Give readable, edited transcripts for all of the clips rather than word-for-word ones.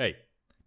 Hey,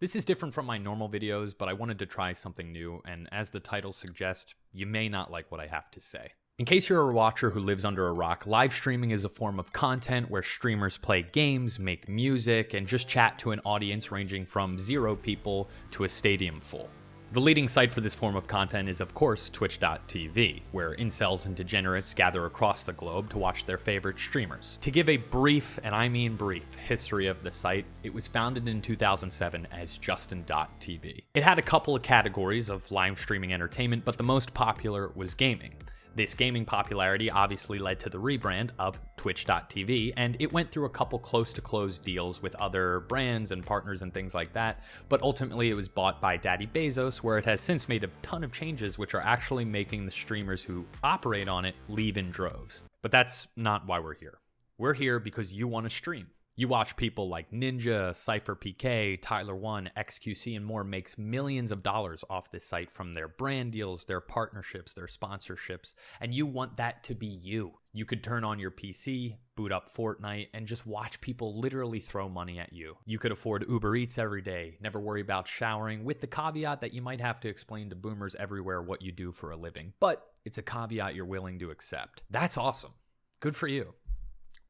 this is different from my normal videos, but I wanted to try something new, and as the title suggests, you may not like what I have to say. In case you're a watcher who lives under a rock, live streaming is a form of content where streamers play games, make music, and just chat to an audience ranging from 0 people to a stadium full. The leading site for this form of content is, of course, twitch.tv, where incels and degenerates gather across the globe to watch their favorite streamers. To give a brief, and I mean brief, history of the site, it was founded in 2007 as Justin.tv. It had a couple of categories of live streaming entertainment, but the most popular was gaming. This gaming popularity obviously led to the rebrand of Twitch.tv, and it went through a couple close-to-close deals with other brands and partners and things like that, but ultimately it was bought by Daddy Bezos, where it has since made a ton of changes which are actually making the streamers who operate on it leave in droves. But that's not why we're here. We're here because you want to stream. You watch people like Ninja, Cypher PK, Tyler1, XQC, and more makes millions of dollars off this site from their brand deals, their partnerships, their sponsorships, and you want that to be you. You could turn on your PC, boot up Fortnite, and just watch people literally throw money at you. You could afford Uber Eats every day, never worry about showering, with the caveat that you might have to explain to boomers everywhere what you do for a living. But it's a caveat you're willing to accept. That's awesome. Good for you.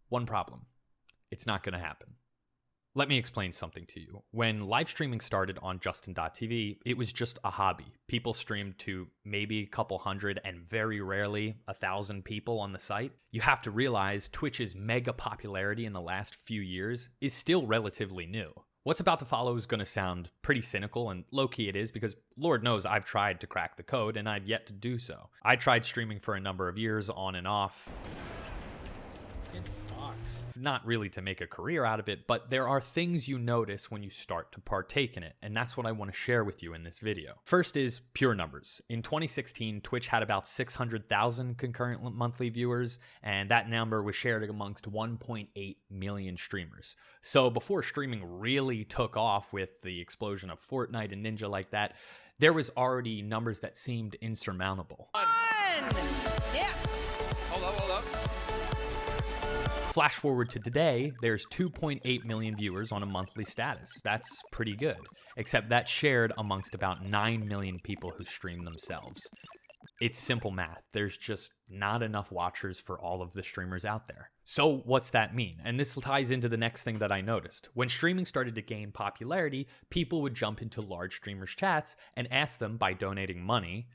One problem. It's not going to happen. Let me explain something to you. When live streaming started on Justin.tv, it was just a hobby. People streamed to maybe a couple hundred and very rarely 1,000 people on the site. You have to realize Twitch's mega popularity in the last few years is still relatively new. What's about to follow is going to sound pretty cynical, and low-key it is because Lord knows I've tried to crack the code and I've yet to do so. I tried streaming for a number of years on and off. Not really to make a career out of it, but there are things you notice when you start to partake in it, and that's what I want to share with you in this video. First is pure numbers. In 2016, Twitch had about 600,000 concurrent monthly viewers, and that number was shared amongst 1.8 million streamers. So before streaming really took off with the explosion of Fortnite and Ninja like that, there was already numbers that seemed insurmountable. Yeah. Hold up. Flash forward to today, there's 2.8 million viewers on a monthly status. That's pretty good, except that's shared amongst about 9 million people who stream themselves. It's simple math. There's just not enough watchers for all of the streamers out there. So what's that mean? And this ties into the next thing that I noticed. When streaming started to gain popularity, people would jump into large streamers' chats and ask them by donating money,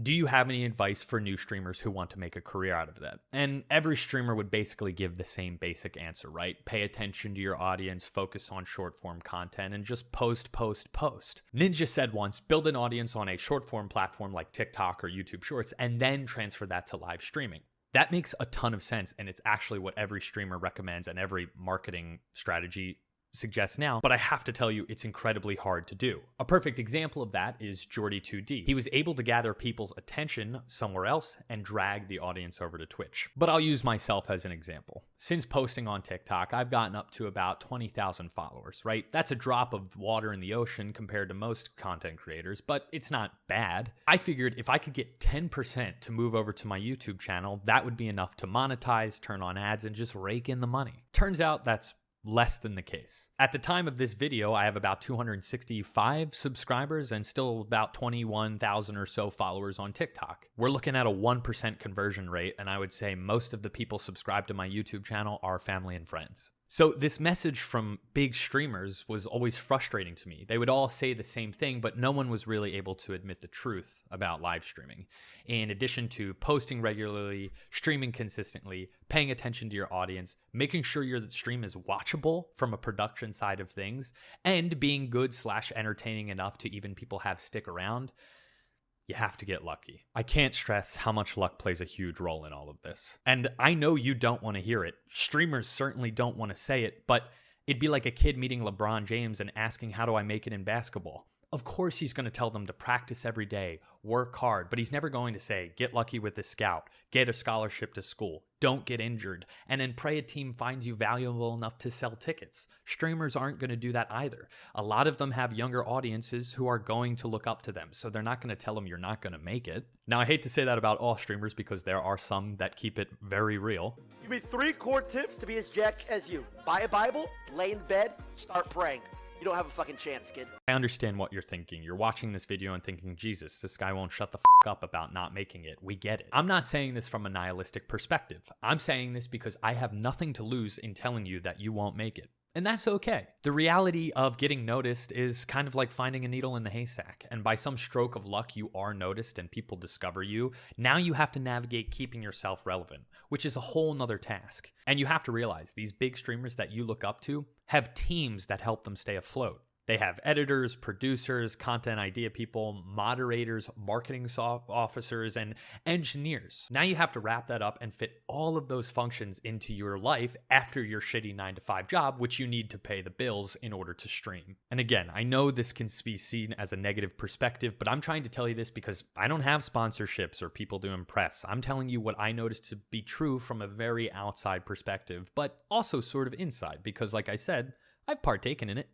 do you have any advice for new streamers who want to make a career out of that? And every streamer would basically give the same basic answer, right? Pay attention to your audience, focus on short form content, and just post. Ninja said once, build an audience on a short form platform like TikTok or YouTube Shorts, and then transfer that to live streaming. That makes a ton of sense, and it's actually what every streamer recommends and every marketing strategy suggests now, but I have to tell you, it's incredibly hard to do. A perfect example of that is Jordy2D. He was able to gather people's attention somewhere else and drag the audience over to Twitch. But I'll use myself as an example. Since posting on TikTok, I've gotten up to about 20,000 followers, right? That's a drop of water in the ocean compared to most content creators, but it's not bad. I figured if I could get 10% to move over to my YouTube channel, that would be enough to monetize, turn on ads, and just rake in the money. Turns out that's less than the case. At the time of this video, I have about 265 subscribers and still about 21,000 or so followers on TikTok. We're looking at a 1% conversion rate, and I would say most of the people subscribed to my YouTube channel are family and friends. So this message from big streamers was always frustrating to me. They would all say the same thing, but no one was really able to admit the truth about live streaming. In addition to posting regularly, streaming consistently, paying attention to your audience, making sure your stream is watchable from a production side of things, and being good/entertaining enough to even people have stick around, you have to get lucky. I can't stress how much luck plays a huge role in all of this. And I know you don't want to hear it. Streamers certainly don't want to say it, but it'd be like a kid meeting LeBron James and asking, how do I make it in basketball? Of course he's going to tell them to practice every day, work hard, but he's never going to say, get lucky with the scout, get a scholarship to school, don't get injured, and then pray a team finds you valuable enough to sell tickets. Streamers aren't going to do that either. A lot of them have younger audiences who are going to look up to them, so they're not going to tell them you're not going to make it. Now, I hate to say that about all streamers because there are some that keep it very real. Give me 3 core tips to be as jacked as you. Buy a Bible, lay in bed, start praying. You don't have a fucking chance, kid. I understand what you're thinking. You're watching this video and thinking, Jesus, this guy won't shut the up about not making it. We get it. I'm not saying this from a nihilistic perspective. I'm saying this because I have nothing to lose in telling you that you won't make it. And that's okay. The reality of getting noticed is kind of like finding a needle in the haystack. And by some stroke of luck, you are noticed and people discover you. Now you have to navigate keeping yourself relevant, which is a whole nother task. And you have to realize these big streamers that you look up to have teams that help them stay afloat. They have editors, producers, content idea people, moderators, marketing officers, and engineers. Now you have to wrap that up and fit all of those functions into your life after your shitty 9-to-5 job, which you need to pay the bills in order to stream. And again, I know this can be seen as a negative perspective, but I'm trying to tell you this because I don't have sponsorships or people to impress. I'm telling you what I noticed to be true from a very outside perspective, but also sort of inside because, like I said, I've partaken in it.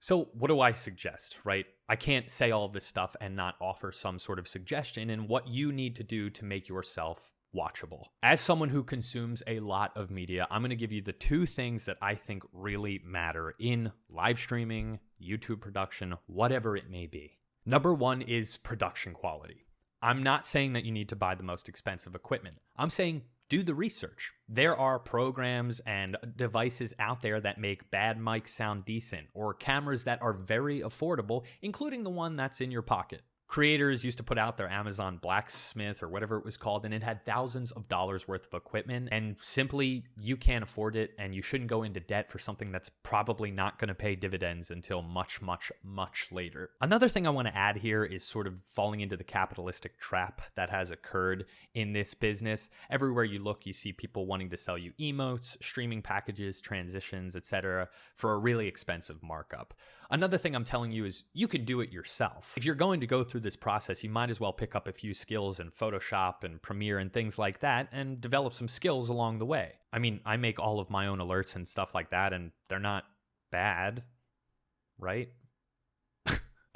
So what do I suggest, right? I can't say all of this stuff and not offer some sort of suggestion in what you need to do to make yourself watchable. As someone who consumes a lot of media, I'm going to give you the 2 things that I think really matter in live streaming, YouTube production, whatever it may be. Number 1 is production quality. I'm not saying that you need to buy the most expensive equipment. I'm saying do the research. There are programs and devices out there that make bad mics sound decent, or cameras that are very affordable, including the one that's in your pocket. Creators used to put out their Amazon Blacksmith or whatever it was called, and it had thousands of dollars worth of equipment, and simply you can't afford it, and you shouldn't go into debt for something that's probably not going to pay dividends until much, much, much later. Another thing I want to add here is sort of falling into the capitalistic trap that has occurred in this business. Everywhere you look, you see people wanting to sell you emotes, streaming packages, transitions, etc. for a really expensive markup. Another thing I'm telling you is you can do it yourself. If you're going to go through this process, you might as well pick up a few skills in Photoshop and Premiere and things like that and develop some skills along the way. I mean, I make all of my own alerts and stuff like that, and they're not bad, right?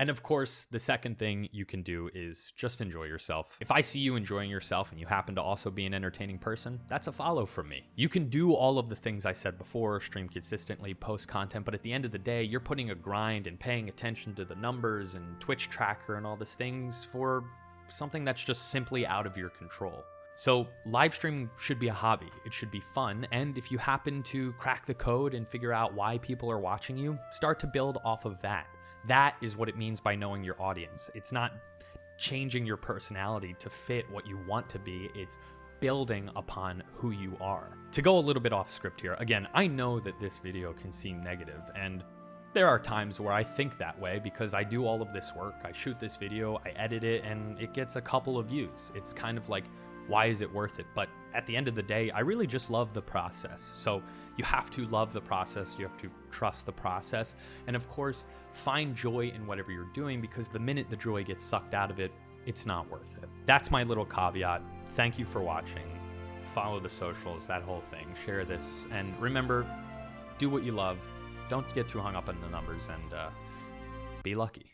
And of course, the second thing you can do is just enjoy yourself. If I see you enjoying yourself and you happen to also be an entertaining person, that's a follow from me. You can do all of the things I said before, stream consistently, post content, but at the end of the day, you're putting a grind and paying attention to the numbers and Twitch tracker and all these things for something that's just simply out of your control. So live streaming should be a hobby. It should be fun. And if you happen to crack the code and figure out why people are watching you, start to build off of that. That is what it means by knowing your audience. It's not changing your personality to fit what you want to be. It's building upon who you are. To go a little bit off script here, again, I know that this video can seem negative, and there are times where I think that way because I do all of this work. I shoot this video, I edit it, and it gets a couple of views. It's kind of like, why is it worth it? But at the end of the day, I really just love the process. So you have to love the process, you have to trust the process, and of course, find joy in whatever you're doing, because the minute the joy gets sucked out of it, it's not worth it. That's my little caveat. Thank you for watching. Follow the socials, that whole thing. Share this, and remember, do what you love. Don't get too hung up on the numbers, and be lucky.